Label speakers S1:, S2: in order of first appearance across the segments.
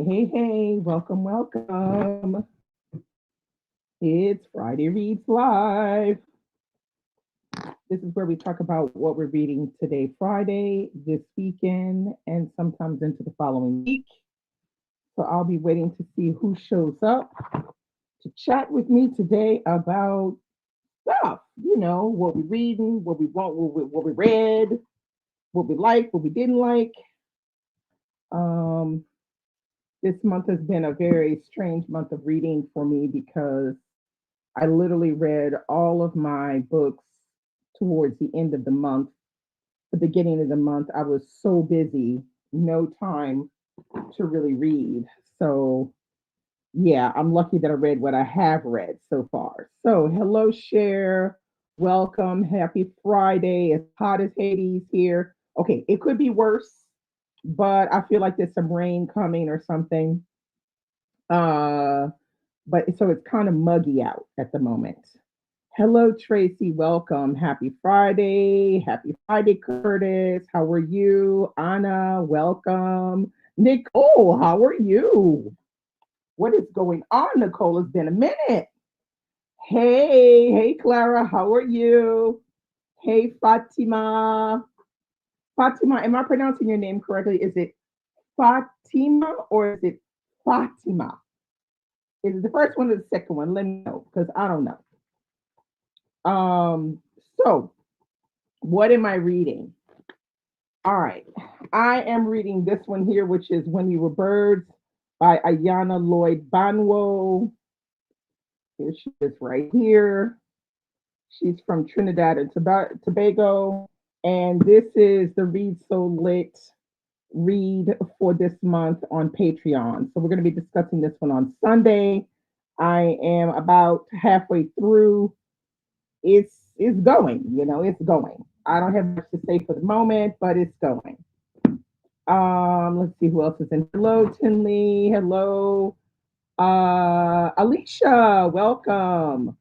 S1: Hey, welcome, welcome. It's Friday Reads Live. This is where we talk about what we're reading today, Friday, this weekend, and sometimes into the following week. So I'll be waiting to see who shows up to chat with me today about stuff. What we're reading, what we want, what we read, what we like, what we didn't like. Um, this month has been a very strange month of reading for me because I literally read all of my books towards the end of the month. The beginning of the month, I was so busy, no time to really read. So, yeah, I'm lucky that I read what I have read so far. So, hello, Cher. Welcome. Happy Friday. It's hot as Hades here. Okay, it could be worse, but I feel like there's some rain coming or something. Uh, but so it's kind of muggy out at the moment. Hello, Tracy. Welcome. Happy Friday. Happy Friday, Curtis. How are you? Anna, welcome. Nicole, how are you? What is going on, Nicole? It's been a minute. Hey, Clara, how are you? Hey, Fatima. Fatima, am I pronouncing your name correctly? Is it Fatima or is it Fatima? Is it the first one or the second one? Let me know because I don't know. Um, so what am I reading? All right. I am reading this one here, which is When We Were Birds by Ayana Lloyd Banwo. Here she is right here. She's from Trinidad and Tobago. And this is the Read So Lit read for this month on Patreon. So we're going to be discussing this one on Sunday. I am about halfway through. It's going, it's going. I don't have much to say for the moment, but it's going. Let's see who else is in. Hello, Tinley. Hello, Alicia. Welcome.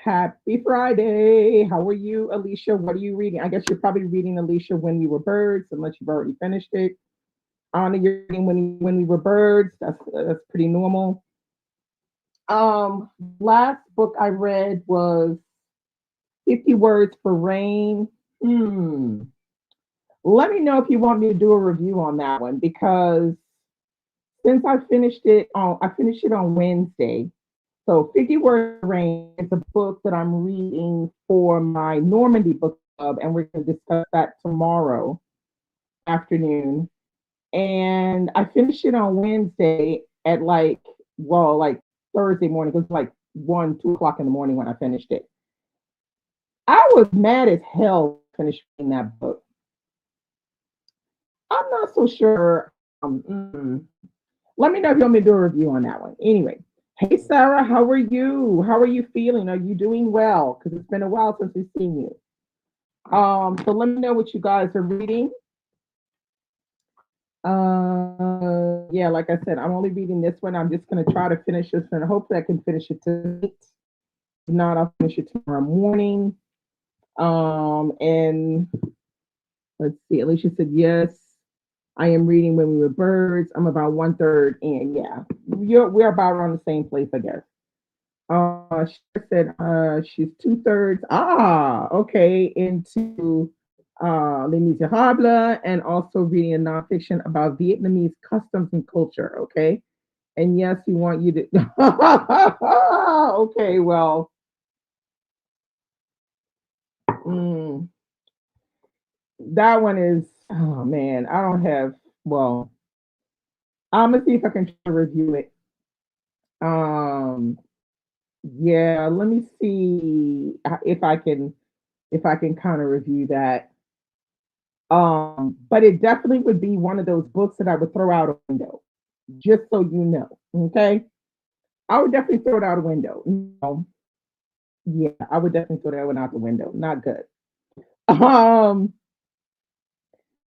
S1: Happy Friday. How are you, Alicia? What are you reading? I guess you're probably reading Alicia When We Were Birds, unless you've already finished it. Anna, you're reading When We Were Birds. That's pretty normal. Last book I read was 50 Words for Rain. Hmm. Let me know if you want me to do a review on that one because since I finished it on Wednesday. So 50 Words for Rain is a book that I'm reading for my Normandy book club, and we're going to discuss that tomorrow afternoon. And I finished it on Wednesday at like Thursday morning. It was like 1, 2 o'clock in the morning when I finished it. I was mad as hell finishing that book. I'm not so sure. Let me know if you want me to do a review on that one. Anyway, hey Sarah, how are you? How are you feeling? Are you doing well? Because it's been a while since we've seen you. So let me know what you guys are reading. Yeah, like I said, I'm only reading this one. I'm just gonna try to finish this one. Hopefully, I can finish it tonight. If not, I'll finish it tomorrow morning. And let's see. Alicia said yes. I am reading When We Were Birds. I'm about 1/3 in. Yeah, we're about on the same place, I guess. She said she's 2/3. Okay, into Les Miserables and also reading a nonfiction about Vietnamese customs and culture. Okay, and yes, we want you to. Okay, well, mm, that one is. Oh man, I don't have. Well, I'm gonna see if I can try to review it. Um, yeah, let me see if I can kind of review that. But it definitely would be one of those books that I would throw out a window, just so you know. Okay, I would definitely throw it out a window. No, yeah, I would definitely throw that one out the window. Not good. Um,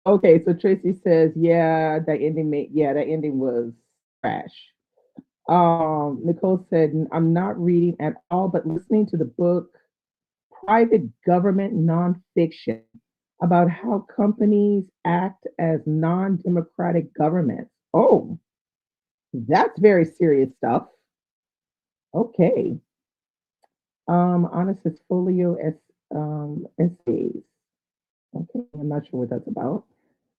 S1: okay, so Tracy says, yeah, that ending was trash. Nicole said, I'm not reading at all, but listening to the book Private Government Nonfiction about how companies act as non democratic governments. Oh, that's very serious stuff. Okay. Honest folio essays. Okay, I'm not sure what that's about.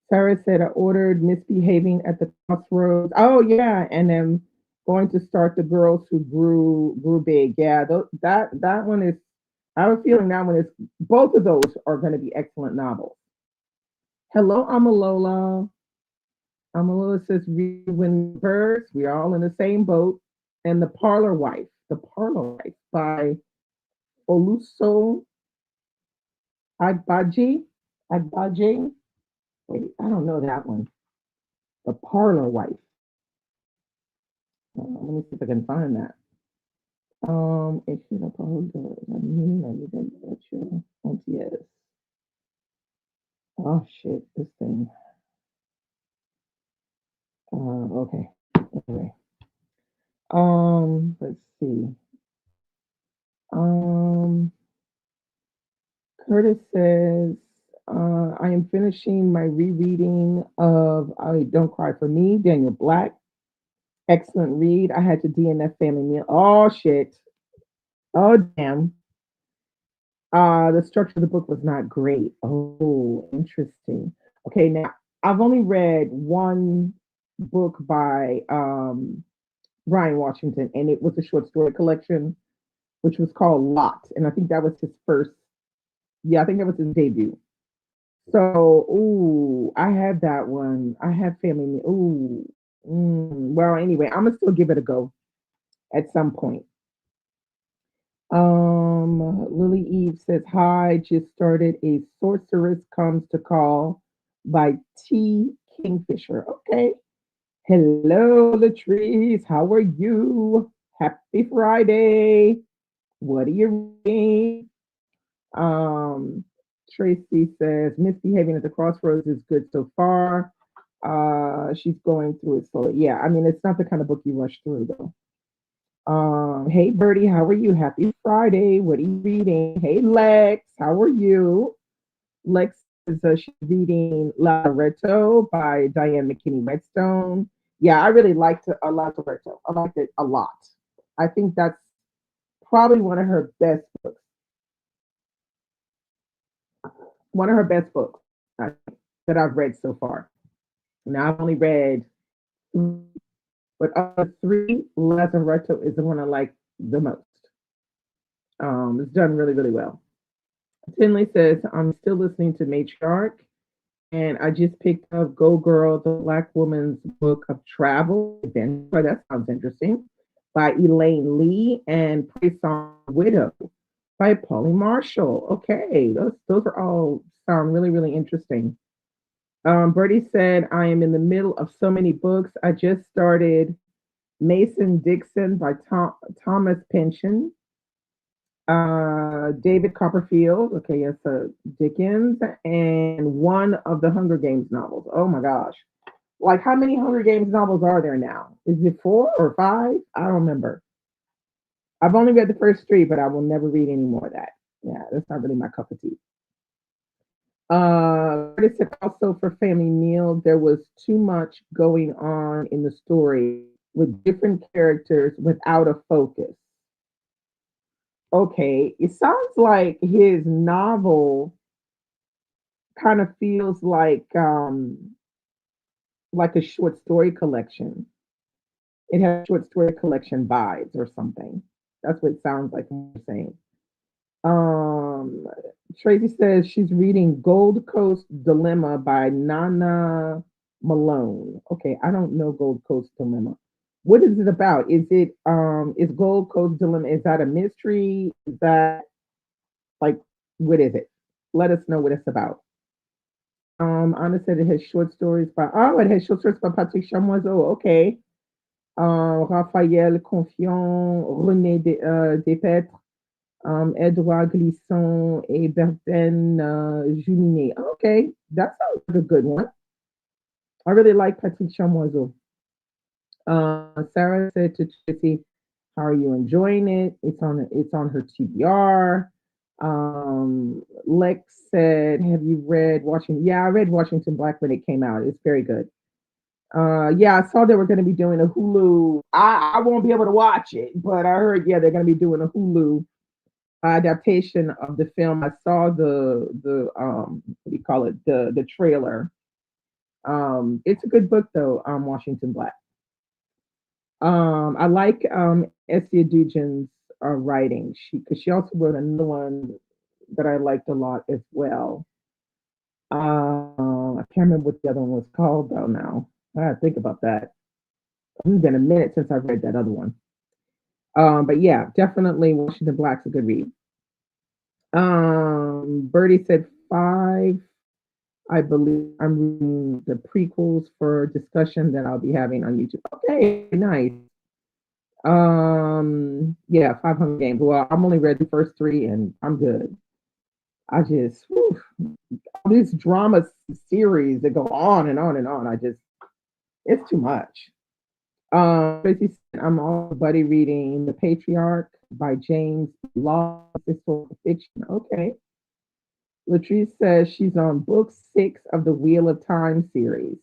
S1: Sarah said I ordered Misbehaving at the Crossroads. Oh yeah, and then going to start the girls who grew big. Yeah, that one is. I have a feeling that one is. Both of those are going to be excellent novels. Hello, Amalola. Amalola says read when birds. We are all in the same boat. And The Parlor Wife by Oluso Agbaji. Agbaji. Wait, I don't know that one. The Parlor Wife. Let me see if I can find that. It's in a folder. Let me get you. Oh, yes. Oh shit, this thing. Okay. Anyway. Let's see. Um, Curtis says, I am finishing my rereading of I Don't Cry for Me, Daniel Black. Excellent read. I had to DNF family meal. Oh shit. Oh damn. The structure of the book was not great. Oh, interesting. Okay, now I've only read one book by Brian Washington, and it was a short story collection, which was called Lot, and I think that was his first. Yeah, I think that was his debut. So, ooh, I have that one. I have Family. Ooh, well, anyway, I'm gonna still give it a go at some point. Lily Eve says, hi, just started A Sorceress Comes to Call by T. Kingfisher. Okay. Hello, Latrice. How are you? Happy Friday. What are you reading? Um, Tracy says, Misbehaving at the Crossroads is good so far. She's going through it slowly. Yeah, I mean, it's not the kind of book you rush through, though. Hey Birdie, how are you? Happy Friday. What are you reading? Hey Lex, how are you? Lex is she's reading Lavaretto by Diane McKinney Redstone. Yeah, I really liked Lavaretto. I liked it a lot. I think that's probably one of her best books uh, that I've read so far. Now I've only read, but of the three, Lavaretto is the one I like the most. It's done really, really well. Finley says, I'm still listening to Matriarch, and I just picked up Go Girl, the Black Woman's Book of Travel Adventure. That sounds interesting. By Elaine Lee, and Praise Song Widow by Polly Marshall. Okay, those are all sound really, really interesting. Bertie said, I am in the middle of so many books. I just started Mason Dixon by Thomas Pynchon. David Copperfield, okay, yes, Dickens, and one of the Hunger Games novels. Oh my gosh. Like, how many Hunger Games novels are there now? Is it four or five? I don't remember. I've only read the first three, but I will never read any more of that. Yeah, that's not really my cup of tea. Curtis said also for Family Meal, there was too much going on in the story with different characters without a focus. Okay, it sounds like his novel kind of feels like a short story collection. It has short story collection vibes or something. That's what it sounds like you're saying. Um, Tracy says she's reading Gold Coast Dilemma by Nana Malone. Okay, I don't know Gold Coast Dilemma. What is it about? Is Gold Coast Dilemma, is that a mystery? Is that like, what is it? Let us know what it's about. Anna said it has short stories by, it has short stories by Patrick Chamoiseau. Okay. Raphaël Confiant, Despetres, Edouard Glisson, et Bertin Julinet. Okay, that sounds like a good one. I really like Patrick Chamoiseau. Sarah said to Tracy, "How are you enjoying it? It's on her TBR." Lex said, "Have you read Washington?" Yeah, I read Washington Black when it came out. It's very good. Yeah, I saw they were going to be doing a Hulu. I won't be able to watch it, but I heard yeah they're going to be doing a Hulu adaptation of the film. I saw the what do you call it, the trailer. It's a good book though. Washington Black. I like Essia Dujan's writing. She also wrote another one that I liked a lot as well. I can't remember what the other one was called though. Now I gotta think about that. It's been a minute since I've read that other one. But yeah, definitely Washington Black's a good read. Birdie said five. I believe I'm reading the prequels for discussion that I'll be having on YouTube. Okay, nice. Yeah, 500 games. Well, I'm only read the first three, and I'm good. I just whew, all these drama series that go on and on and on. I just it's too much. Tracy said, I'm all buddy reading The Patriarch by James Law, historical fiction. Okay. Latrice says she's on book 6 of the Wheel of Time series.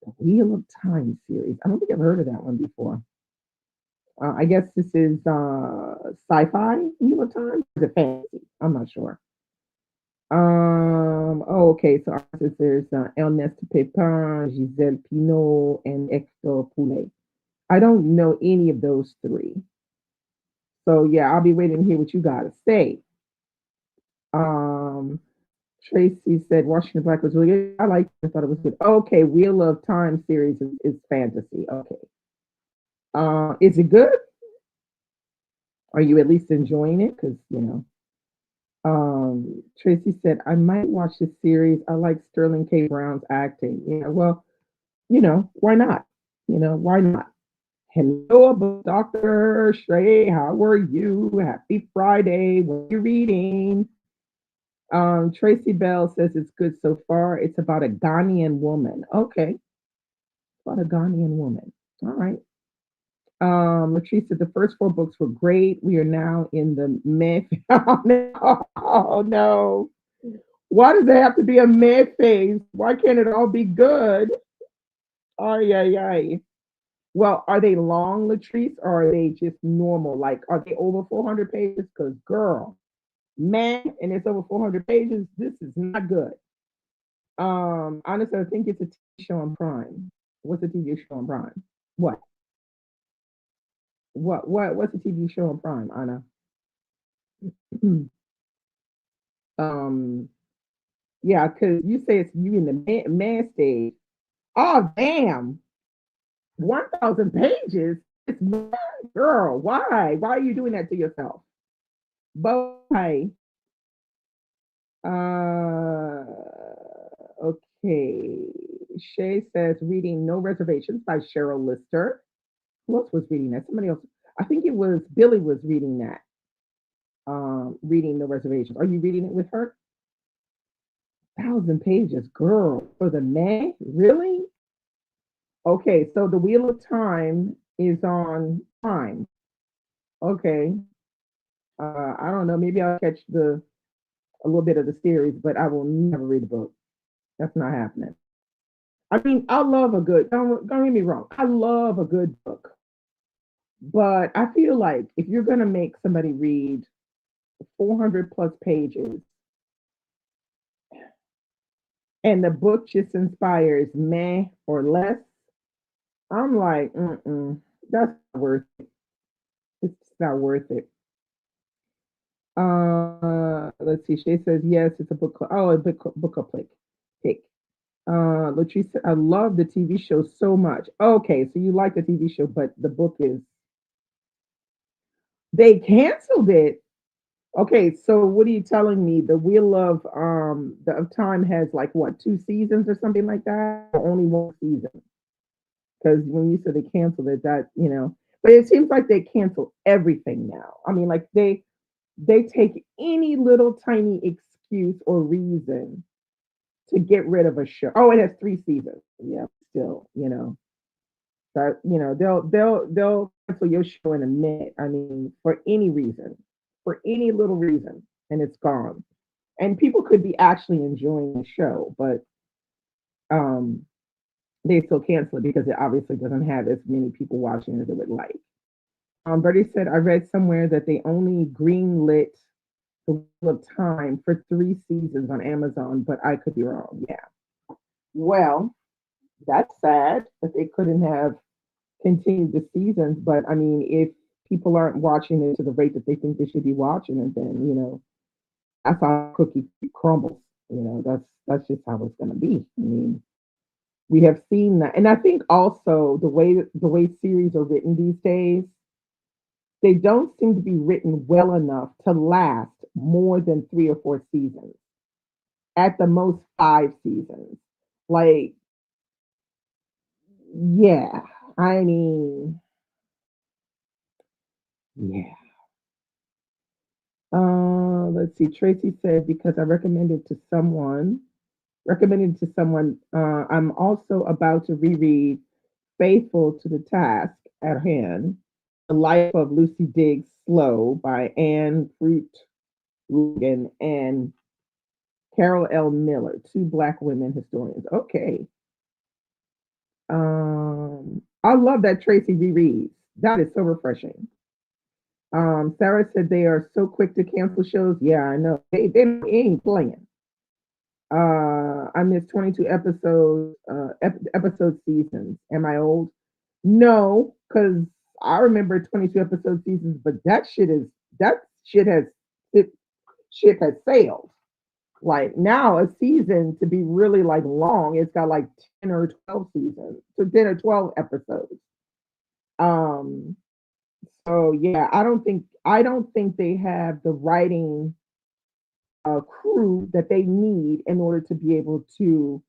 S1: The Wheel of Time series. I don't think I've heard of that one before. I guess this is sci-fi Wheel of Time. Is it fantasy? I'm not sure. Oh, okay. So there's Ernest Pepin, Giselle Pinot, and Hector Poulet. I don't know any of those three. So yeah, I'll be waiting to hear what you got to say. Um, Tracy said Washington Black was really good. I liked it. I thought it was good. Okay, Wheel of Time series is fantasy. Okay. Is it good? Are you at least enjoying it? Because Tracy said I might watch this series. I like Sterling K. Brown's acting. Yeah, well, why not? Why not? Hello, Dr. Shrey. How are you? Happy Friday. What are you reading? Tracy Bell says it's good so far. It's about a Ghanaian woman. Okay. About a Ghanaian woman. All right. Latrice said the first 4 books were great. We are now in the meh. Oh, no. Oh, no. Why does it have to be a meh phase? Why can't it all be good? Oh, yeah, yeah. Well, are they long, Latrice, or are they just normal? Like, are they over 400 pages? Because, girl, man, and it's over 400 pages. This is not good. Honestly, I think it's a TV show on Prime. What's a TV show on Prime? What? What's a TV show on Prime, Anna? um, yeah, because you say it's you in the man stage. Oh, damn. 1,000 pages? It's man, girl. Why? Why are you doing that to yourself? But why? Okay. Shay says reading No Reservations by Cheryl Lister. Who else was reading that? Somebody else. I think it was Billy was reading that. Reading No Reservations. Are you reading it with her? 1,000 pages, girl, for the May? Really? Okay, so the Wheel of Time is on Prime. Okay. I don't know. Maybe I'll catch the a little bit of the series, but I will never read the book. That's not happening. I mean, I love a good. Don't get me wrong. I love a good book, but I feel like if you're gonna make somebody read 400 plus pages and the book just inspires meh or less, I'm like, that's not worth it. It's not worth it. Let's see. Shay says yes, it's a book club. Oh, a book club pick. Latrice, I love the TV show so much. Okay, so you like the TV show, but the book is they canceled it. Okay, so what are you telling me? The Wheel of Time has like what 2 seasons or something like that, or only 1 season? Because when you said they canceled it, but it seems like they cancel everything now. I mean, like they take any little tiny excuse or reason to get rid of a show. Oh, it has 3 seasons. Yeah, still, that they'll cancel your show in a minute. I mean, for any reason, for any little reason, and it's gone. And people could be actually enjoying the show, but um, they still cancel it because it obviously doesn't have as many people watching as it would like. Bertie said, I read somewhere that they only greenlit The Wheel of Time for 3 seasons on Amazon, but I could be wrong. Yeah. Well, that's sad that they couldn't have continued the seasons, but I mean, if people aren't watching it to the rate that they think they should be watching it, then that's how cookie crumbles. That's just how it's going to be. I mean, we have seen that, and I think also the way series are written these days, they don't seem to be written well enough to last more than 3 or 4 seasons. At the most, 5 seasons. Like, yeah, I mean, yeah. Let's see. Tracy said because I recommended to someone. I'm also about to reread Faithful to the Task at Hand, The Life of Lucy Diggs Slow by Anne Fruit Logan and Carol L. Miller, two Black women historians. Okay. I love that Tracy rereads. That is so refreshing. Sarah said they are so quick to cancel shows. Yeah, I know. They ain't playing. I missed 22 episode seasons. Am I old? No, because I remember 22 episode seasons, but that shit has it ship has sailed. Like now, a season to be really like long, it's got like 10 or 12 seasons, so 10 or 12 episodes. Um, so yeah, I don't think they have the writing crew that they need in order to be able to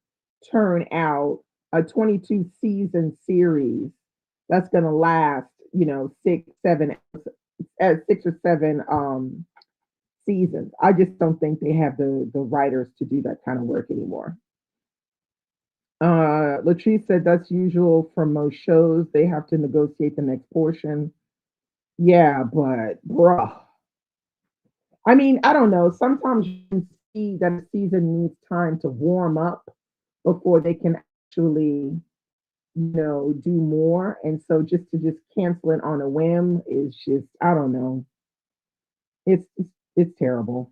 S1: turn out a 22 season series that's going to last, 6 or 7 seasons. I just don't think they have the writers to do that kind of work anymore. Latrice said that's usual for most shows. They have to negotiate the next portion. Yeah, but bruh, I mean, I don't know. Sometimes you can see that a season needs time to warm up before they can actually, do more. And so just cancel it on a whim is just, I don't know. It's terrible.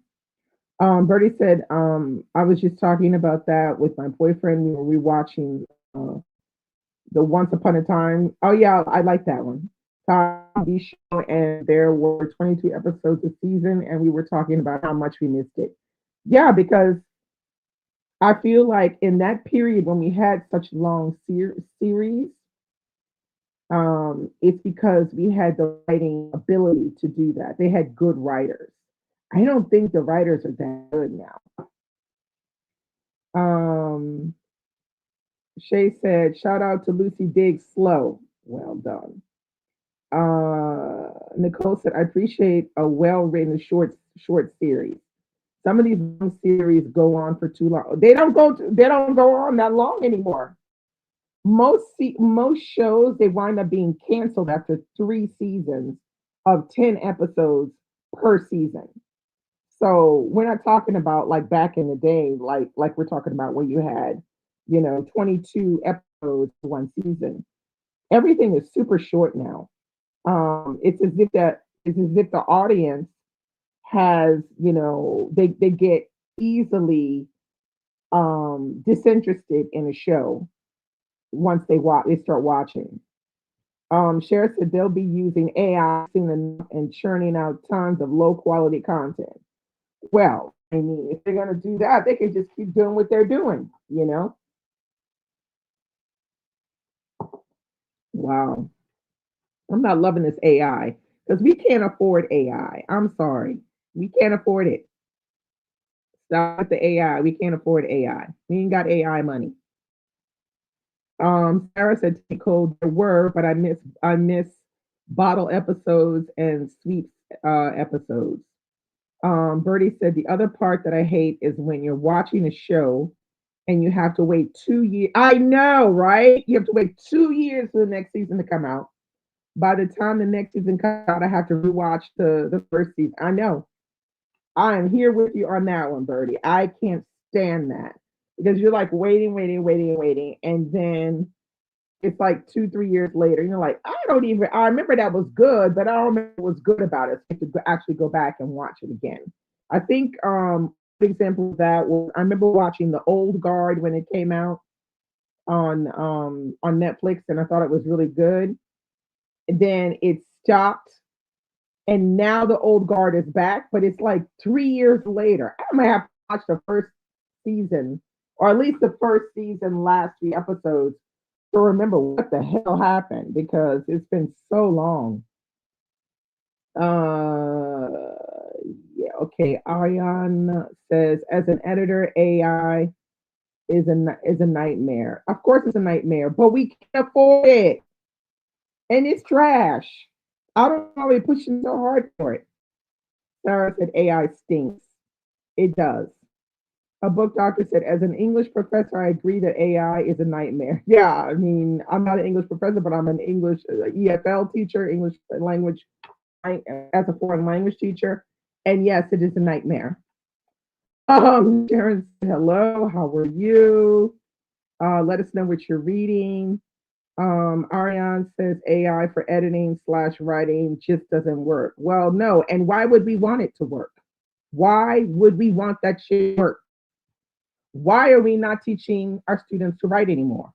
S1: Bertie said, I was just talking about that with my boyfriend. We were rewatching the Once Upon a Time. Oh yeah, I like that one. TV show, and there were 22 episodes a season, and we were talking about how much we missed it. Yeah, because I feel like in that period when we had such long series, it's because we had the writing ability to do that. They had good writers. I don't think the writers are that good now. Um, Shay said, "Shout out to Lucy Diggs Slow. Well done." Nicole said, "I appreciate a well-written short series. Some of these long series go on for too long. They don't go on that long anymore. Most shows they wind up being canceled after 3 seasons of 10 episodes per season. So we're not talking about like back in the day, like we're talking about where you had, 22 episodes one season. Everything is super short now. It's as if the audience has, they get easily disinterested in a show once they start watching. Cher said they'll be using AI soon enough and churning out tons of low quality content. Well, I mean, if they're gonna do that, they can just keep doing what they're doing. Wow. I'm not loving this AI because we can't afford AI. I'm sorry. We can't afford it. Stop with the AI. We can't afford AI. We ain't got AI money. Sarah said to Nicole, there were, but I miss bottle episodes and sweeps episodes. Bertie said the other part that I hate is when you're watching a show and you have to wait 2 years. I know, right? You have to wait 2 years for the next season to come out. By the time the next season comes out, I have to rewatch the first season. I know. I am here with you on that one, Bertie. I can't stand that because you're like waiting, waiting, waiting, waiting, and then It's like 2, 3 years later. You're like, I don't even. I remember that was good, but I don't remember what was good about it. So you have to actually go back and watch it again. I think an example of that was I remember watching The Old Guard when it came out on Netflix, and I thought it was really good. And then it stopped, and now The Old Guard is back, but it's like 3 years later. I might have to watch the first season, or at least the first season, last 3 episodes, to remember what the hell happened because it's been so long. Uh, yeah, okay. Aryan says, as an editor, AI is a nightmare. Of course, it's a nightmare, but we can't afford it, and it's trash. I don't know why they're pushing so hard for it. Sarah said AI stinks. It does. A book doctor said, as an English professor, I agree that AI is a nightmare. Yeah, I mean, I'm not an English professor, but I'm an English EFL teacher, English language as a foreign language teacher. And yes, it is a nightmare. Sharon said, hello, how are you? Let us know what you're reading. Ariane says AI for editing slash writing just doesn't work. Well, no. And why would we want it to work? Why would we want that shit to work? Why are we not teaching our students to write anymore?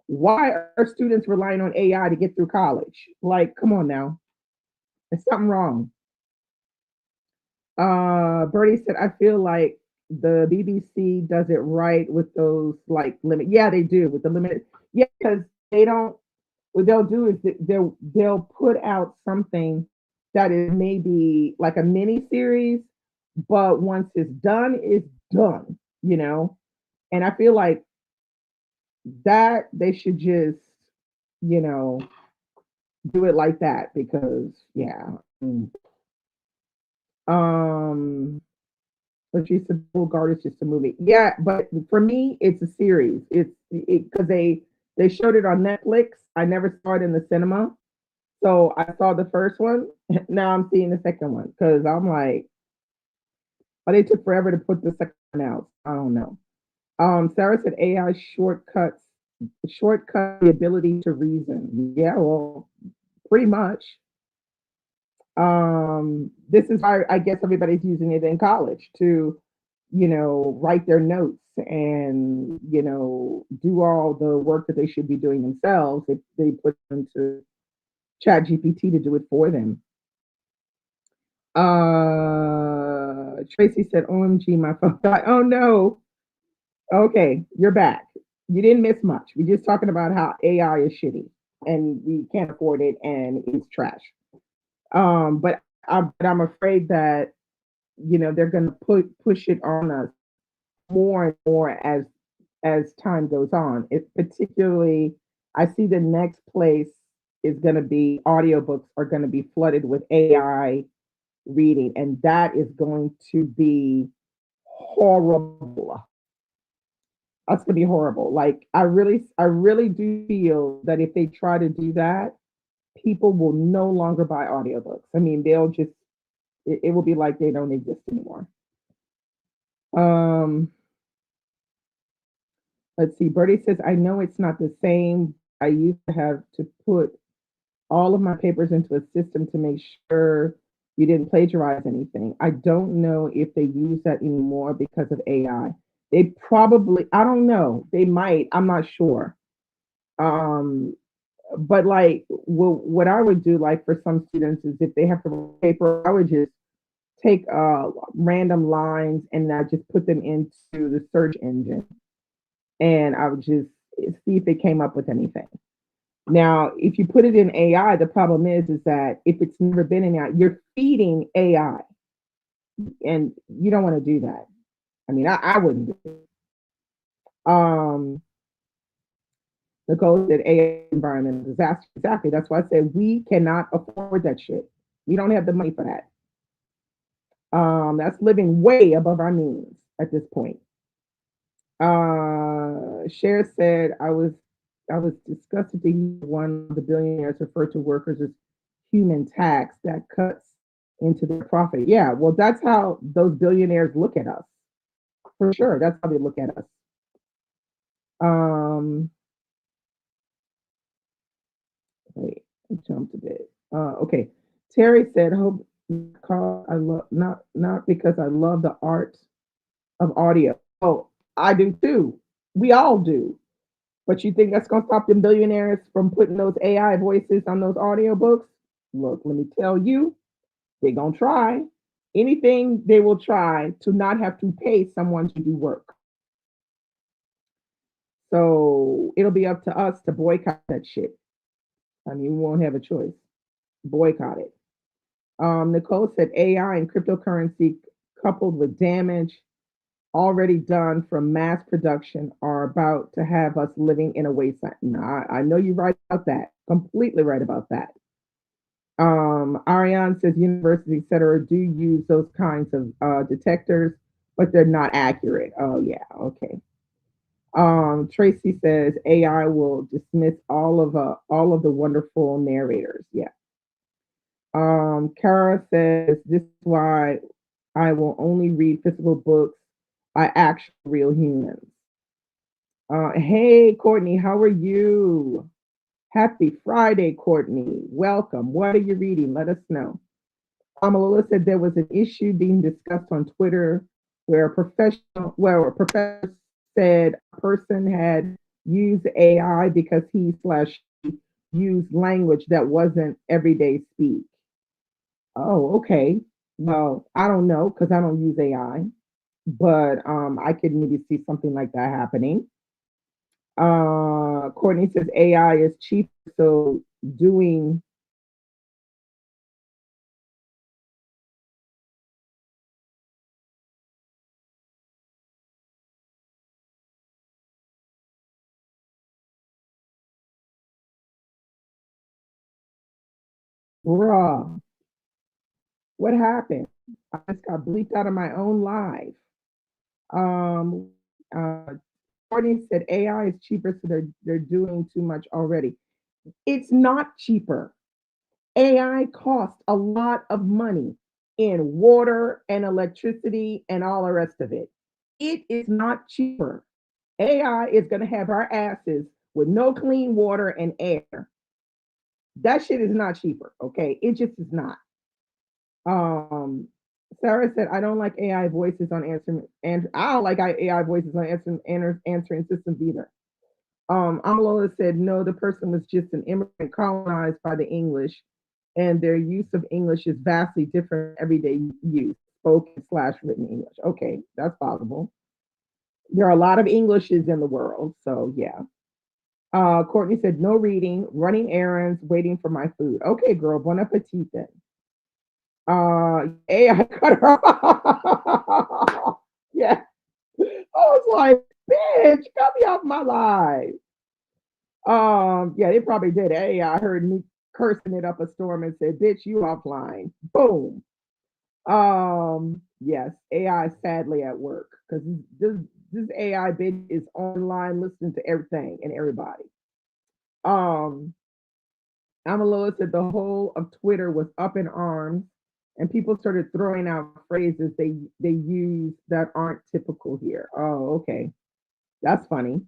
S1: Why are students relying on AI to get through college? Like, come on now. There's something wrong. Bertie said, I feel like the BBC does it right with those like limit. Yeah, they do with the limit. Yeah, because they don't. What they'll do is they'll put out something that is maybe like a mini series, but once it's done. You know, and I feel like that they should just you know do it like that because yeah. Um, but she said Full Guard is just a movie. Yeah, but for me, it's a series. Because they showed it on Netflix. I never saw it in the cinema, so I saw the first one. Now I'm seeing the second one because I'm like, oh, they took forever to put the second one out. I don't know. Sarah said AI shortcut the ability to reason. Yeah, well, pretty much. This is why I guess everybody's using it in college to, write their notes and, do all the work that they should be doing themselves. They put into Chat GPT to do it for them. Tracy said, OMG, my phone died. Oh no. Okay, you're back. You didn't miss much. We're just talking about how AI is shitty and we can't afford it and it's trash. But I'm afraid that they're going to push it on us more and more as time goes on. It particularly, I see the next place is going to be audiobooks are going to be flooded with AI reading, and that is going to be horrible. That's going to be horrible. Like I really do feel that if they try to do that, people will no longer buy audiobooks. I mean, they'll just it will be like they don't exist anymore. Um, let's see. Bertie says, I know it's not the same. I used to have to put all of my papers into a system to make sure you didn't plagiarize anything. I don't know if they use that anymore because of AI. They probably, I don't know. They might. I'm not sure. Um, but like, what I would do, like for some students, is if they have to write paper, I would just take random lines and I just put them into the search engine and I would just see if it came up with anything. Now, if you put it in AI, the problem is that if it's never been in AI, you're feeding AI, and you don't want to do that. I mean, I wouldn't do it. Nicole said AI environmental disaster. Exactly. That's why I said we cannot afford that shit. We don't have the money for that. That's living way above our means at this point. Cher said, I was disgusted to hear one of the billionaires refer to workers as human tax that cuts into their profit. Yeah, well, that's how those billionaires look at us. For sure. That's how they look at us. Um, home to bed. Okay. Terry said, "Hope call I love not because I love the art of audio. Oh, I do too. We all do. But you think that's gonna stop the billionaires from putting those AI voices on those audiobooks? Look, let me tell you, they're gonna try anything they will try to not have to pay someone to do work. So it'll be up to us to boycott that shit. I mean, we won't have a choice. Boycott it. Nicole said AI and cryptocurrency coupled with damage already done from mass production are about to have us living in a wasteland. No, I know you're right about that. Completely right about that. Ariane says universities, et cetera, do use those kinds of detectors, but they're not accurate. Oh yeah, okay. Tracy says AI will dismiss all of the wonderful narrators. Yeah. Kara says this is why I will only read physical books by actual real humans. Hey, Courtney, how are you? Happy Friday, Courtney. Welcome. What are you reading? Let us know. Amalula said there was an issue being discussed on Twitter where a professor said a person had used AI because he slash she used language that wasn't everyday speak. Oh, okay. Well, I don't know because I don't use AI, but I could maybe see something like that happening. Courtney says AI is cheap, so doing bruh, what happened? I just got bleeped out of my own live. Um, uh, Courtney said AI is cheaper, so they're doing too much already. It's not cheaper. AI costs a lot of money in water and electricity and all the rest of it. It is not cheaper. AI is going to have our asses with no clean water and air. That shit is not cheaper. Okay, it just is not. Um, Sarah said, "I don't like AI voices on answering, and I don't like AI voices on answering systems either." Amalola said, "No, the person was just an immigrant colonized by the English, and their use of English is vastly different from everyday use, spoken slash written English." Okay, that's possible. There are a lot of Englishes in the world, so yeah. Courtney said, "No reading, running errands, waiting for my food." Okay, girl, bon appetit then. AI cut her off. Yeah. I was like, bitch, cut me off my life. Yeah, they probably did. Hey, I heard me cursing it up a storm and said, "Bitch, you offline." Boom. Yes, AI sadly at work because this AI bitch is online listening to everything and everybody. Um, Amaloa said the whole of Twitter was up in arms, and people started throwing out phrases they use that aren't typical here. Oh, okay, that's funny.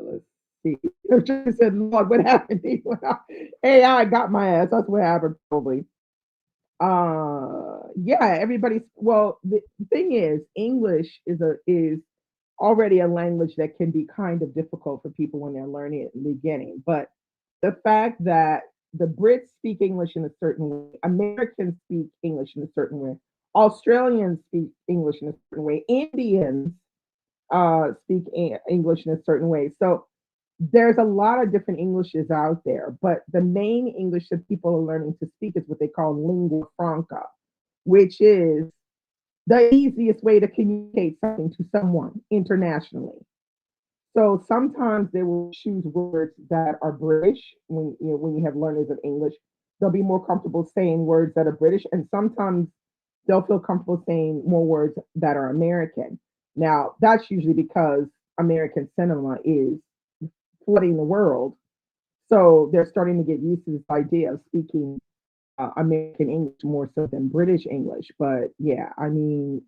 S1: Let's see. She said, "Lord, what happened?" AI got my ass. That's what happened, probably. Yeah, everybody's well. The thing is, English is already a language that can be kind of difficult for people when they're learning it in the beginning. But the fact that the Brits speak English in a certain way, Americans speak English in a certain way, Australians speak English in a certain way, Indians speak English in a certain way. So there's a lot of different Englishes out there, but the main English that people are learning to speak is what they call lingua franca, which is the easiest way to communicate something to someone internationally. So sometimes they will choose words that are British when you have learners of English. They'll be more comfortable saying words that are British, and sometimes they'll feel comfortable saying more words that are American. Now that's usually because American cinema is flooding the world, so they're starting to get used to this idea of speaking American English more so than British English. But yeah, I mean,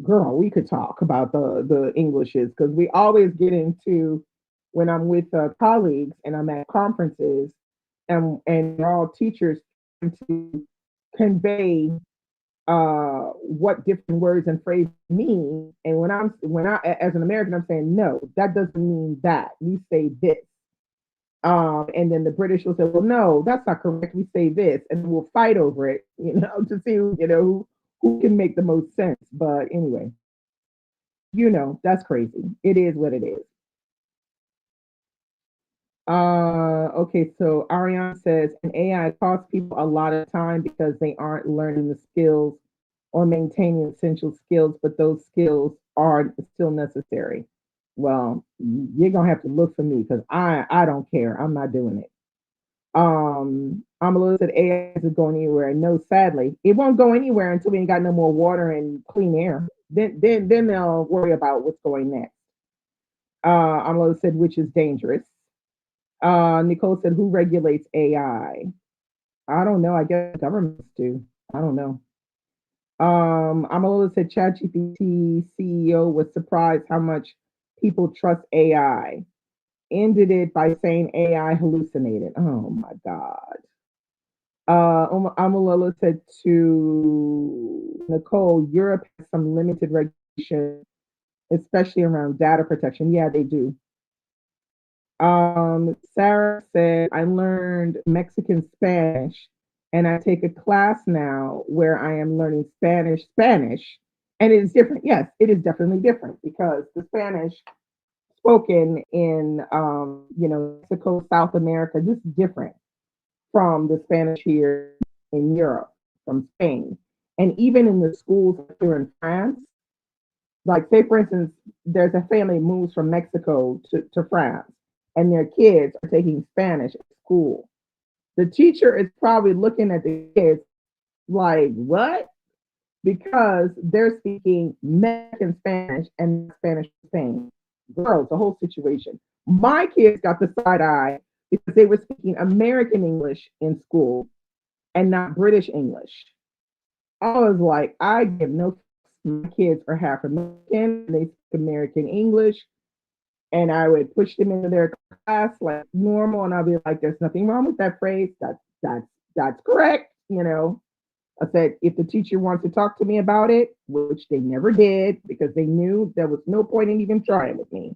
S1: girl, we could talk about the Englishes because we always get into when I'm with colleagues and I'm at conferences, and we're all teachers trying to convey what different words and phrases mean. And when I as an American, I'm saying no, that doesn't mean that. We say this. And then the British will say, well, no, that's not correct. We say this, and we'll fight over it, to see who can make the most sense. But anyway, that's crazy. It is what it is. Okay, so Ariane says an AI costs people a lot of time because they aren't learning the skills or maintaining essential skills, but those skills are still necessary. Well, you're gonna have to look for me because I don't care. I'm not doing it. I'm a little bit AI isn't going anywhere. No, sadly, it won't go anywhere until we ain't got no more water and clean air. Then they'll worry about what's going next. Amalo said, which is dangerous. Nicole said, who regulates AI? I don't know. I guess governments do. I don't know. Amalola said ChatGPT CEO was surprised how much people trust AI. Ended it by saying AI hallucinated. Oh my God. Amalola said to Nicole, Europe has some limited regulation, especially around data protection. Yeah, they do. Sarah said, I learned Mexican Spanish and I take a class now where I am learning Spanish. And it is different. Yes, it is definitely different because the Spanish spoken in, Mexico, South America, this is different from the Spanish here in Europe, from Spain. And even in the schools here in France, like say for instance, there's a family moves from Mexico to France and their kids are taking Spanish at school. The teacher is probably looking at the kids like, what? Because they're speaking Mexican Spanish and Spanish Spain. Girls, the whole situation. My kids got the side eye because they were speaking American English in school and not British English. I was like, I give no. My kids are half American. They speak American English, and I would push them into their class like normal, and I'll be like, "There's nothing wrong with that phrase. That's correct." I said, if the teacher wants to talk to me about it, which they never did because they knew there was no point in even trying with me.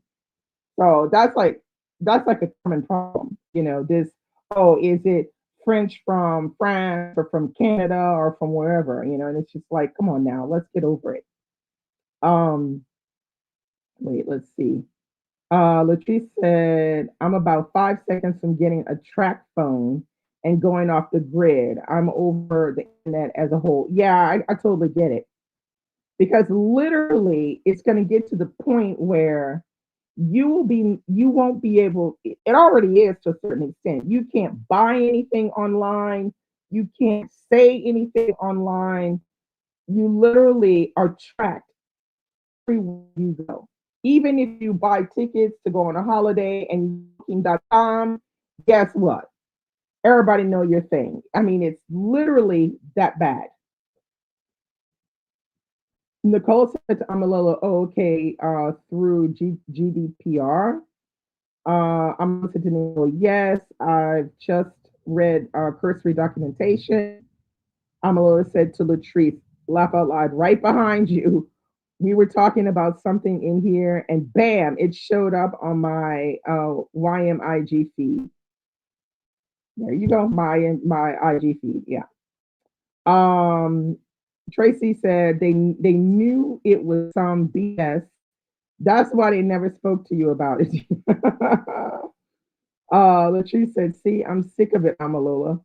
S1: So that's like a common problem. This, oh, is it French from France or from Canada or from wherever, and it's just like, come on now, let's get over it. Um, wait, let's see. Latrice said, I'm about 5 seconds from getting a track phone and going off the grid. I'm over the internet as a whole. Yeah, I totally get it. Because literally it's going to get to the point where you won't be able, it already is to a certain extent. You can't buy anything online. You can't say anything online. You literally are tracked everywhere you go. Even if you buy tickets to go on a holiday and booking.com, guess what? Everybody know your thing. I mean, it's literally that bad. Nicole said to Amalolo, oh, okay, through GDPR. I'm listening to Nicole, yes, I've just read cursory documentation. Amalolo said to Latrice, laugh out loud, right behind you. We were talking about something in here, and bam, it showed up on my YMIG feed. There you go, my IG feed. Yeah. Um, Tracy said they knew it was some BS. That's why they never spoke to you about it. Latrice said, see, I'm sick of it, Amalola.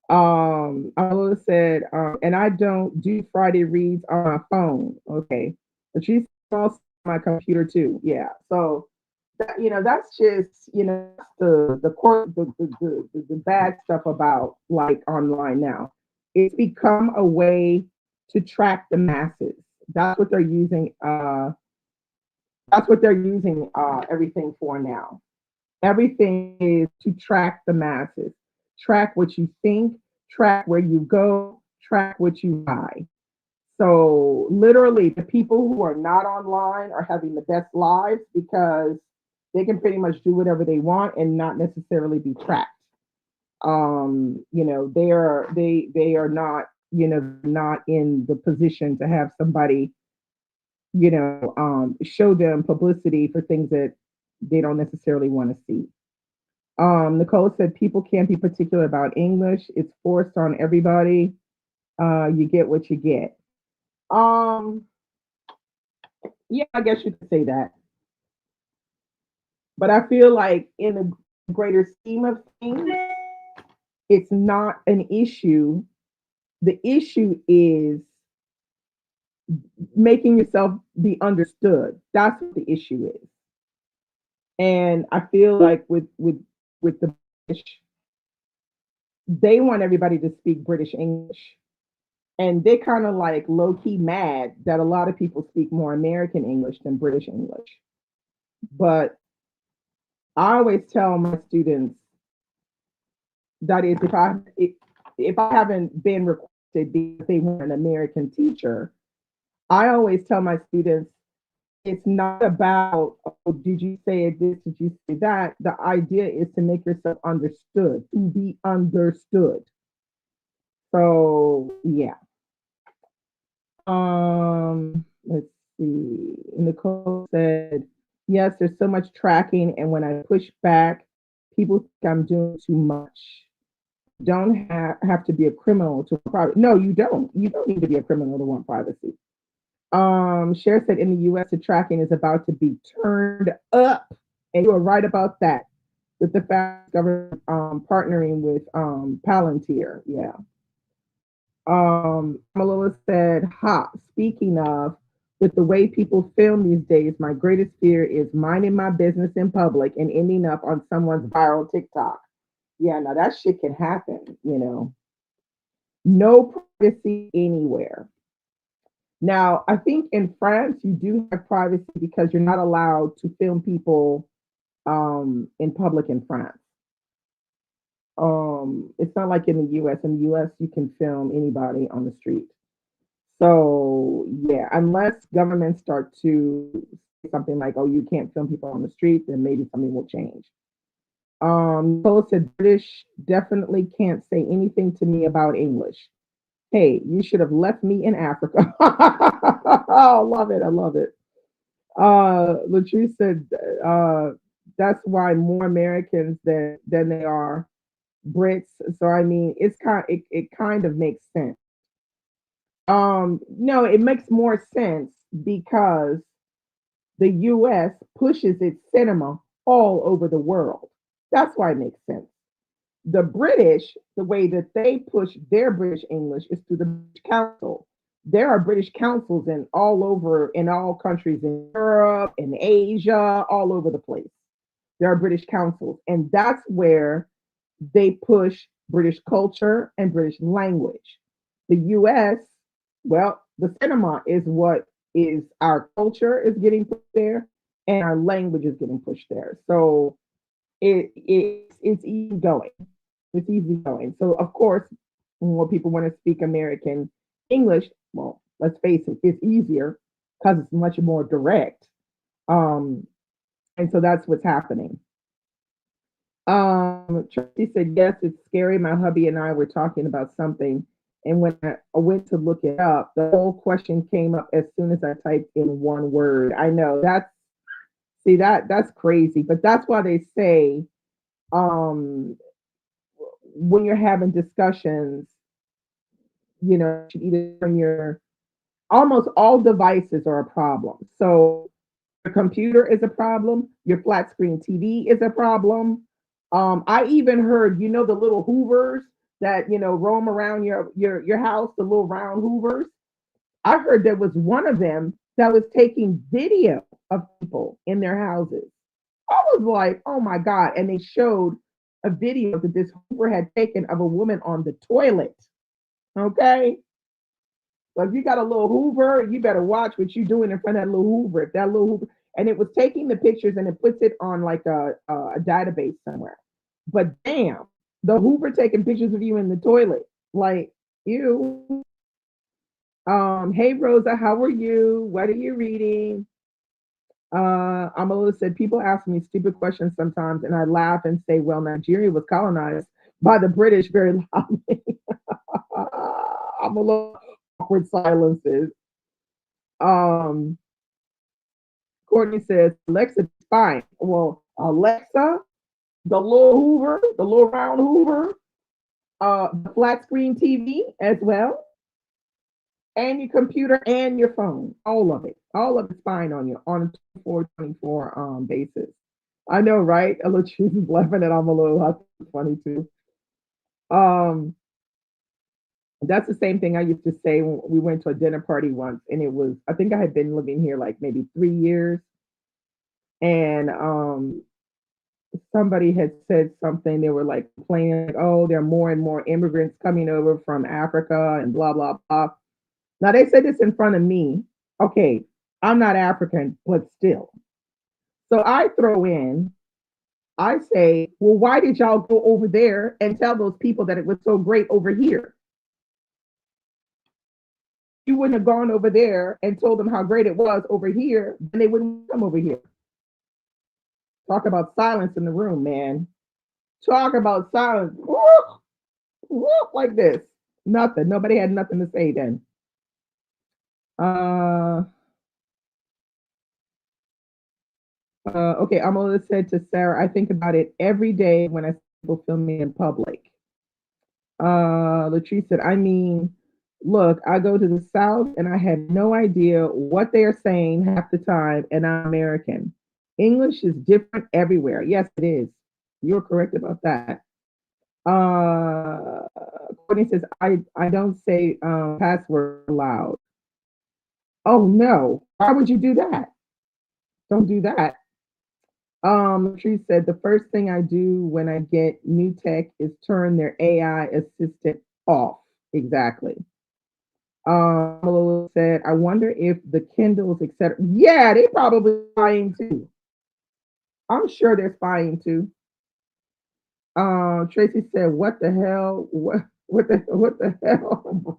S1: Amalola said, and I don't do Friday reads on my phone. Okay. Latrice also on my computer too. Yeah. So that's just, the court, the bad stuff about like online now. It's become a way to track the masses. That's what they're using. Everything for now. Everything is to track the masses, track what you think, track where you go, track what you buy. So literally, the people who are not online are having the best lives because They can pretty much do whatever they want and not necessarily be tracked. They are not, not in the position to have somebody, show them publicity for things that they don't necessarily want to see. Nicole said people can't be particular about English. It's forced on everybody. You get what you get. Um, yeah, I guess you could say that. But I feel like in the greater scheme of things, it's not an issue. The issue is making yourself be understood. That's what the issue is. And I feel like with the British, they want everybody to speak British English. And they kind of like low key mad that a lot of people speak more American English than British English. But I always tell my students that is if I haven't been requested because they want an American teacher, I always tell my students it's not about, oh, did you say this, did you say that? The idea is to make yourself understood, to be understood. So yeah. Let's see. Nicole said, yes, there's so much tracking, and when I push back, people think I'm doing too much. Don't have to be a criminal to want privacy. No, you don't. You don't need to be a criminal to want privacy. Cher said in the US, the tracking is about to be turned up. And you are right about that. With the fact government partnering with Palantir. Yeah. Malala said, ha, speaking of, with the way people film these days, my greatest fear is minding my business in public and ending up on someone's viral TikTok. Yeah, now that shit can happen. No privacy anywhere. Now, I think in France, you do have privacy because you're not allowed to film people in public in France. It's not like in the US. In the US, you can film anybody on the street. So yeah, unless governments start to say something like, "Oh, you can't film people on the street," then maybe something will change. Nicole said British definitely can't say anything to me about English. Hey, you should have left me in Africa. Oh, I love it. I love it. Latrice said that's why more Americans than they are Brits. So I mean, it kind of makes sense. No, it makes more sense because the US pushes its cinema all over the world. That's why it makes sense. The British, the way that they push their British English is through the British Council. There are British councils in all over in all countries in Europe and Asia, all over the place. There are British councils, and that's where they push British culture and British language. The US, well, the cinema is what is our culture is getting pushed there, and our language is getting pushed there. So it's easy going. It's easy going. So of course, more people want to speak American English. Well, let's face it, it's easier because it's much more direct. Um, and so that's what's happening. Tracy said, yes, it's scary. My hubby and I were talking about something. And when I went to look it up, the whole question came up as soon as I typed in one word. I know that's crazy, but that's why they say um, when you're having discussions, you either turn your almost all devices are a problem. So your computer is a problem, your flat screen TV is a problem. I even heard, the little Hoovers that roam around your house, the little round Hoovers. I heard there was one of them that was taking video of people in their houses. I was like, oh my God. And they showed a video that this Hoover had taken of a woman on the toilet. Okay. So if you got a little Hoover, you better watch what you're doing in front of that little Hoover. If that little Hoover, and it was taking the pictures and it puts it on like a database somewhere. But damn, the Hoover taking pictures of you in the toilet, like you. Hey Rosa, how are you? What are you reading? Amalua said, people ask me stupid questions sometimes, and I laugh and say, well, Nigeria was colonized by the British very loudly. Amalua, awkward silences. Um, Courtney says, Alexa is fine. Well, Alexa, the little Hoover, the little round Hoover, the flat screen TV as well, and your computer and your phone, all of it. All of it's fine on you on a 24/24 basis. I know, right? A little cheese is laughing at I'm a little that's funny too. Um, that's the same thing I used to say when we went to a dinner party once, and it was I think I had been living here like maybe 3 years, and somebody had said something. They were like playing, like, oh, there are more and more immigrants coming over from Africa and blah blah blah. Now they said this in front of me. Okay, I'm not African, but still. So I throw in, I say, well, why did y'all go over there and tell those people that it was so great over here? You wouldn't have gone over there and told them how great it was over here, then they wouldn't come over here. Talk about silence in the room, man. Talk about silence. Whoop, whoop, like this. Nothing. Nobody had nothing to say then. Uh, okay, Amala said to Sarah, I think about it every day when I see people filming in public. Latrice said, I mean, look, I go to the South and I have no idea what they are saying half the time, and I'm American. English is different everywhere. Yes, it is. You're correct about that. Uh, Courtney says, I don't say password aloud. Oh no, why would you do that? Don't do that. Latrice said, the first thing I do when I get new tech is turn their AI assistant off. Exactly. Malala said, I wonder if the Kindles, etc. Yeah, they probably spying too. I'm sure they're spying too. Tracy said, what the hell? What the hell?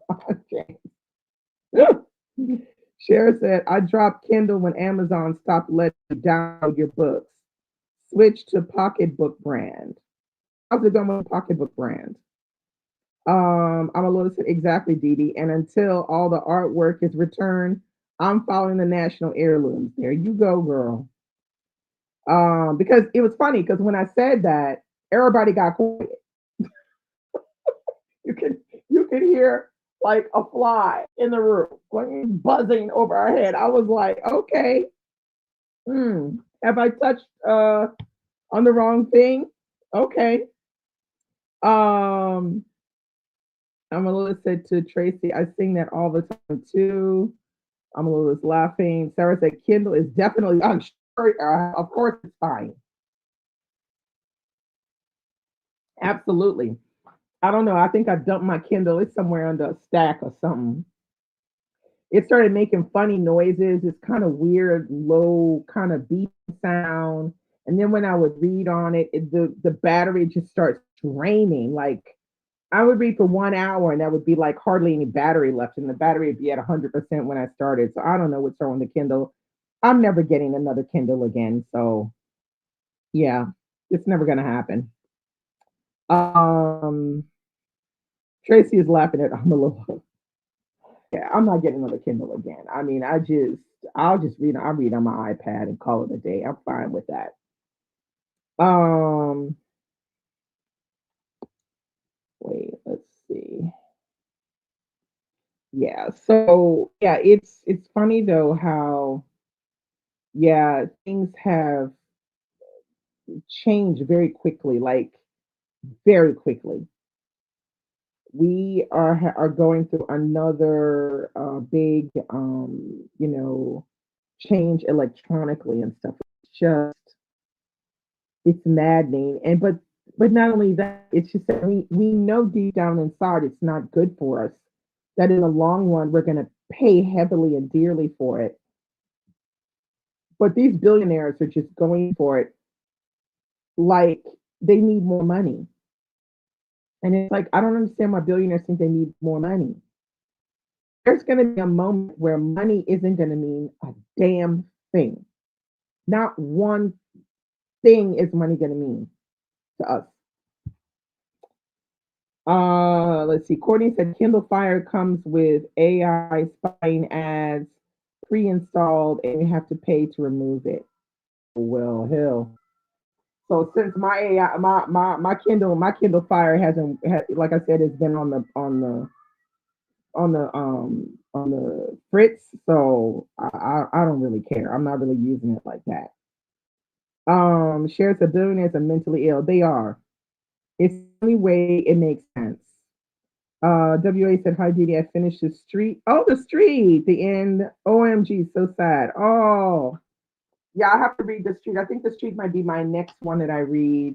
S1: Cher said, I dropped Kindle when Amazon stopped letting you download your books. Switch to Pocketbook brand. How's it going with Pocketbook brand? I'm a little exactly, Dee Dee. And until all the artwork is returned, I'm following the national heirlooms. There you go, girl. Because it was funny because when I said that, everybody got quiet. You can you could hear like a fly in the room going buzzing over our head. I was like, okay, have I touched on the wrong thing? Okay. Um, Amalua said to Tracy, I sing that all the time too. Amalua was laughing. Sarah said, Kindle is definitely, I'm sure, of course it's fine. Absolutely. I don't know. I think I dumped my Kindle. It's somewhere under a stack or something. It started making funny noises. It's kind of weird, low kind of beep sound. And then when I would read on it, the battery just starts draining. Like I would read for 1 hour and that would be like hardly any battery left. And the battery would be at 100% when I started. So I don't know what's wrong with the Kindle. I'm never getting another Kindle again. So yeah, it's never going to happen. Um, Tracy is laughing at I'm a little. Yeah, I'm not getting another Kindle again. I mean, I'll just read. I read on my iPad and call it a day. I'm fine with that. Um, wait, let's see. Yeah, so yeah, it's funny though how yeah things have changed very quickly, like very quickly. We are going through another big change electronically and stuff. It's just it's maddening. And but not only that, it's just that we know deep down inside it's not good for us. That in the long run we're gonna pay heavily and dearly for it. But these billionaires are just going for it like they need more money. And it's like I don't understand why billionaires think they need more money. There's gonna be a moment where money isn't gonna mean a damn thing. Not one thing is money going to mean to us. Let's see. Courtney said Kindle Fire comes with AI spying ads pre-installed, and you have to pay to remove it. Well, hell. So since my AI, my Kindle Fire hasn't, like I said, it's been on the fritz. So I don't really care. I'm not really using it like that. Shares a billionaires are mentally ill. They are. It's the only way it makes sense. WA said, hi, Didi. I finished the street. Oh, the street. The end. OMG. So sad. Oh, yeah. I have to read the street. I think the street might be my next one that I read.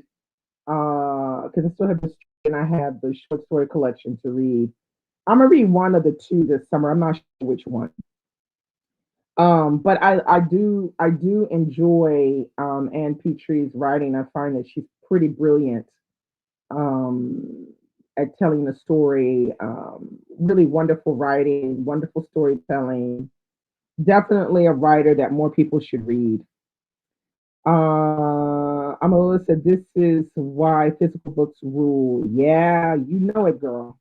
S1: Because I still have the street and I have the short story collection to read. I'm gonna read one of the two this summer. I'm not sure which one. But I do enjoy Anne Petrie's writing. I find that she's pretty brilliant um, at telling the story. Really wonderful writing, wonderful storytelling. Definitely a writer that more people should read. Amalissa said, "This is why physical books rule." Yeah, you know it, girl.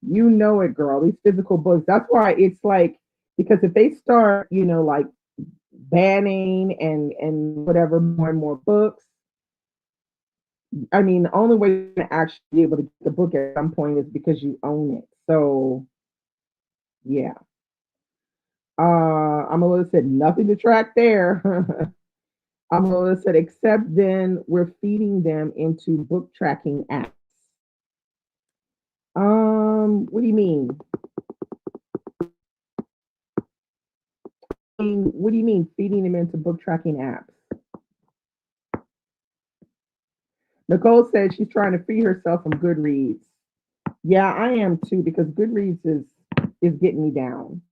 S1: You know it, girl. These physical books. That's why it's like because if they start, like banning and whatever more and more books, I mean, the only way you're gonna actually be able to get the book at some point is because you own it. So yeah. Amalissa said nothing to track there. Amalissa said, except then we're feeding them into book tracking apps. What do you mean? What do you mean feeding them into book tracking apps? Nicole said she's trying to free herself from Goodreads. Yeah, I am too because Goodreads is getting me down.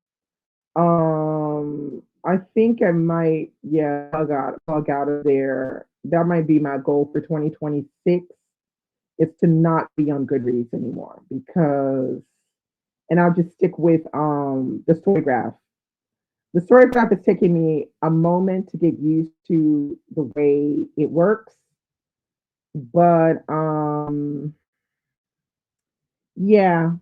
S1: I think I might, yeah, bug out of there. That might be my goal for 2026 is to not be on Goodreads anymore because, and I'll just stick with the Storygraph. The Storygraph is taking me a moment to get used to the way it works, but yeah,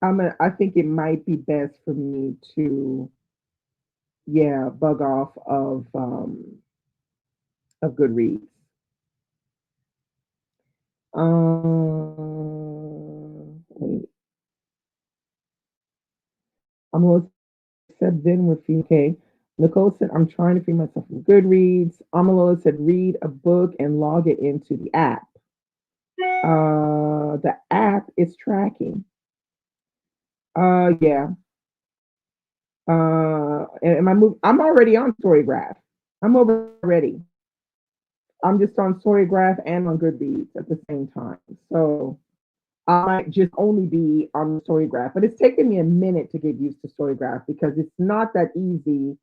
S1: I think it might be best for me to, yeah, bug off of Goodreads. Wait, I'm going to accept then with okay. Nicole said, I'm trying to free myself from Goodreads. Amalola said, read a book and log it into the app. The app is tracking. Yeah. Am I move? I'm already on Storygraph. I'm already. I'm just on Storygraph and on Goodreads at the same time. So I might just only be on Storygraph, but it's taken me a minute to get used to Storygraph because it's not that easy.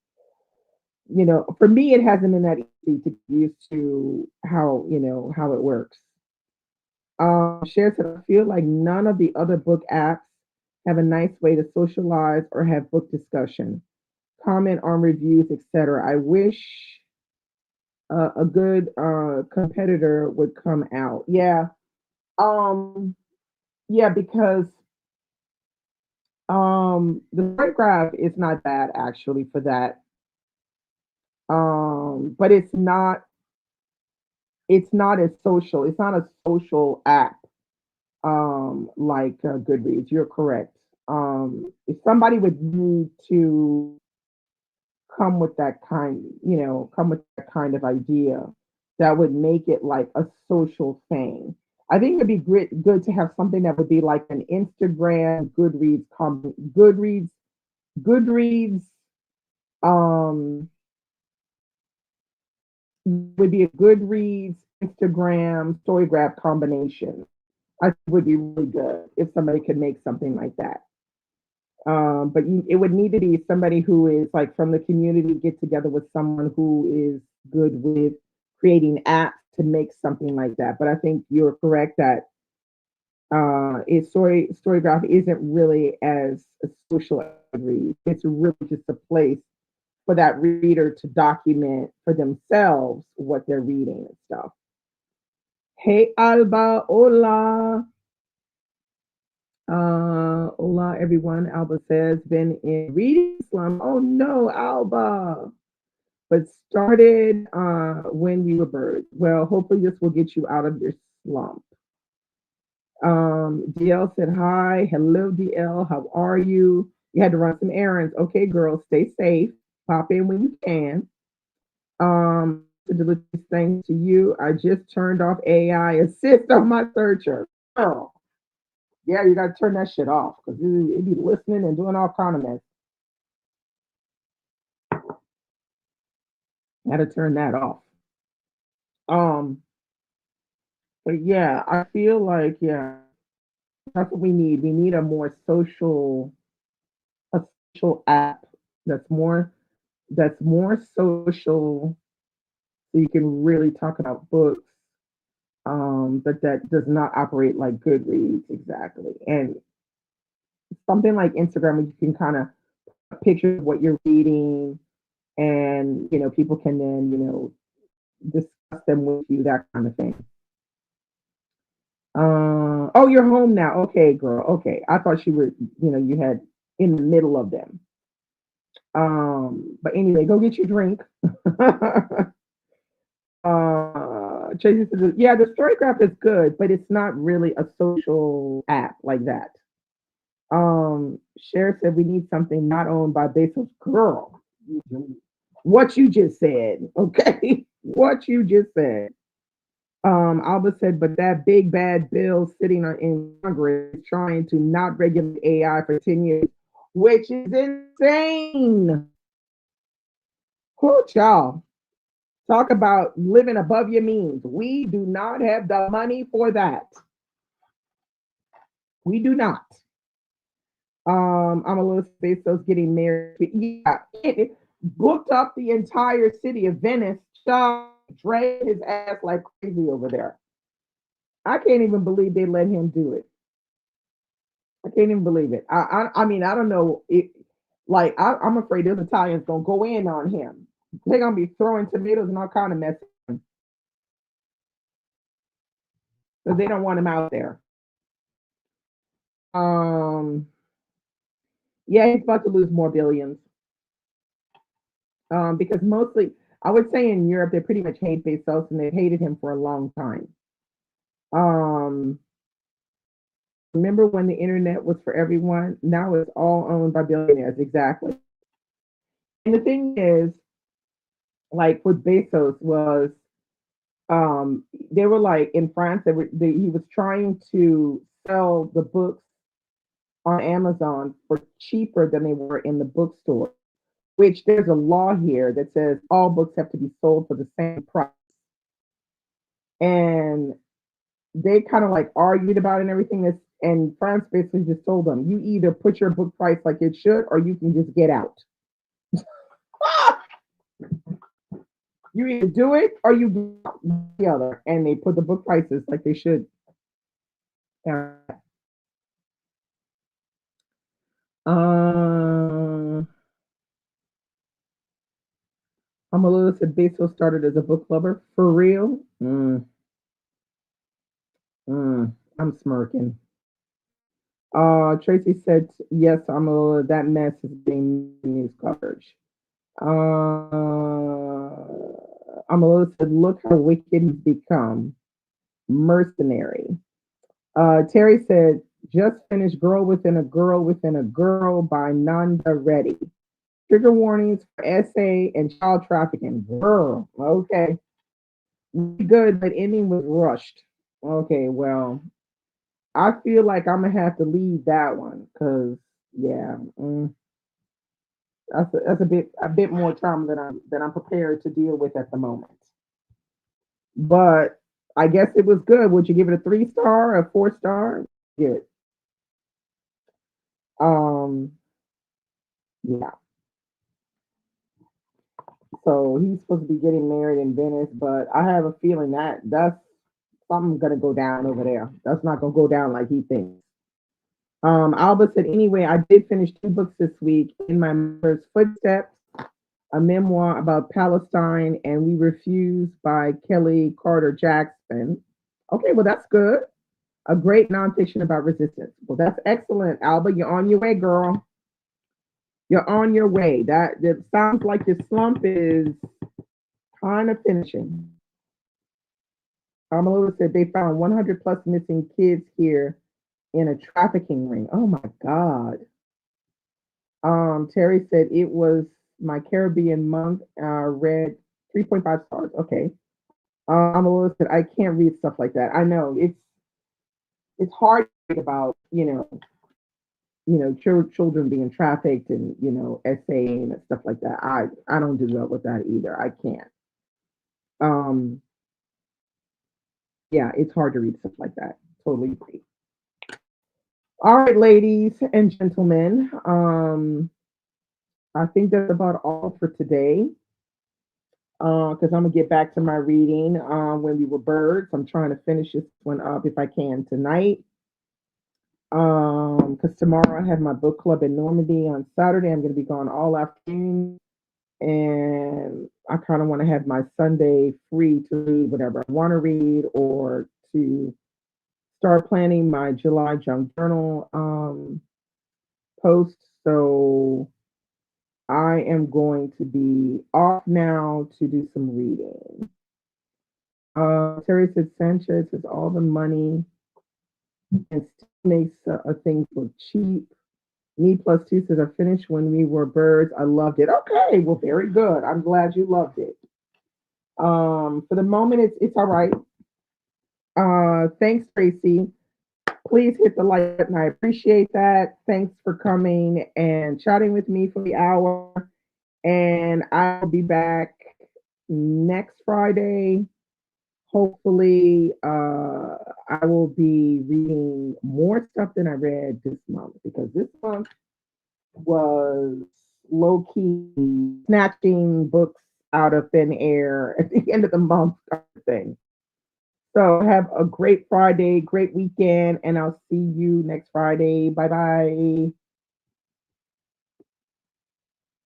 S1: For me, it hasn't been that easy to get used to how it works. Shared said, I feel like none of the other book apps have a nice way to socialize or have book discussion, comment on reviews, etc. I wish a good competitor would come out. Yeah, yeah, because the Storygraph is not bad actually for that. But it's not as social. It's not a social app like Goodreads. You're correct. If somebody would need to come with that kind of idea that would make it like a social thing. I think it'd be good to have something that would be like an Instagram Goodreads um would be a Goodreads Instagram Storygraph combination. I think would be really good if somebody could make something like that. But it would need to be somebody who is like from the community, get together with someone who is good with creating apps to make something like that. But I think you're correct that Storygraph isn't really as a social as Goodreads. It's really just a place for that reader to document for themselves what they're reading and stuff. Hey Alba, hola. Hola everyone. Alba says been in reading slump. Oh no, Alba. But started when we were birds. Well, hopefully this will get you out of your slump. DL said hi. Hello, DL. How are you? You had to run some errands. Okay, girl, stay safe. Pop in when you can. To deliver things to you. I just turned off AI assist on my searcher. Girl, yeah, you got to turn that shit off because it be listening and doing all kind of mess. Got to turn that off. Um, but yeah, I feel like yeah, that's what we need. We need a more a social app that's more social, so you can really talk about books. But that does not operate like Goodreads exactly, and something like Instagram, where you can kind of picture what you're reading, and people can then discuss them with you, that kind of thing. Oh, you're home now. Okay, girl. Okay, I thought you were, you had in the middle of them. But anyway, go get your drink. Tracy says, yeah, the Storycraft is good, but it's not really a social app like that. Cher said we need something not owned by Bezos. Girl, what you just said, okay? What you just said. Alba said, but that big bad bill sitting in Congress is trying to not regulate AI for 10 years, which is insane. Whoo, y'all. Talk about living above your means. We do not have the money for that. We do not. I'm a little Bezos getting married. Yeah, it booked up the entire city of Venice. Dragged his ass like crazy over there. I can't even believe they let him do it. I can't even believe it. I mean, I don't know. I'm afraid those Italians gonna go in on him. They're gonna be throwing tomatoes and all kind of mess because they don't want him out there. Um, yeah, he's about to lose more billions. Because mostly, I would say in Europe, they pretty much hate Bezos and they've hated him for a long time. Um, Remember when the internet was for everyone? Now it's all owned by billionaires. Exactly. And the thing is, like with Bezos was, they were like in France, he was trying to sell the books on Amazon for cheaper than they were in the bookstore, which there's a law here that says all books have to be sold for the same price. And they kind of like argued about it and everything. And France basically just told them, you either put your book price like it should, or you can just get out. You either do it or you do the other. And they put the book prices like they should. Amalua said Bezos started as a book lover. For real? I'm smirking. Tracy said, yes, Amalua, that mess is being news coverage. Amalua said, look how wicked he's become. Mercenary. Terry said, just finished Girl Within a Girl Within a Girl by Nanda Reddy. Trigger warnings for SA and child trafficking. Girl, okay. Good, but ending was rushed. Okay, well, I feel like I'm gonna have to leave that one because yeah, that's a bit more trauma than I'm prepared to deal with at the moment. But I guess it was good. Would you give it a 3-star, a 4-star? Good. Yeah. So he's supposed to be getting married in Venice, but I have a feeling that's something gonna go down over there. That's not gonna go down like he thinks. Alba said, anyway, I did finish 2 books this week, In My Mother's Footsteps, a memoir about Palestine, and We Refuse by Kelly Carter Jackson. Okay, well, that's good. A great nonfiction about resistance. Well, that's excellent, Alba. You're on your way, girl. You're on your way. That sounds like your slump is kind of finishing. Melissa said they found 100 plus missing kids here in a trafficking ring. Oh my God. Terry said it was my Caribbean month. Read 3.5 stars. Okay. Melissa said I can't read stuff like that. I know it's hard to read about children being trafficked and essaying and stuff like that. I don't do well with that either. I can't. Um, yeah, it's hard to read stuff like that. Totally agree. All right, ladies and gentlemen. I think that's about all for today. Because I'm gonna get back to my reading. When we were birds, I'm trying to finish this one up if I can tonight. Because tomorrow I have my book club in Normandy. On Saturday, I'm gonna be gone all afternoon, and I kind of want to have my Sunday free to read whatever I want to read or to start planning my July junk journal post. So I am going to be off now to do some reading. Terry said Sanchez has all the money and still makes things look cheap. Me plus two says I finished When We Were Birds. I loved it. Okay, well, very good. I'm glad you loved it. For the moment, it's all right. Thanks, Tracy. Please hit the like button. I appreciate that. Thanks for coming and chatting with me for the hour. And I'll be back next Friday. Hopefully, I will be reading more stuff than I read this month because this month was low key snatching books out of thin air at the end of the month kind of thing. So have a great Friday, great weekend, and I'll see you next Friday. Bye bye.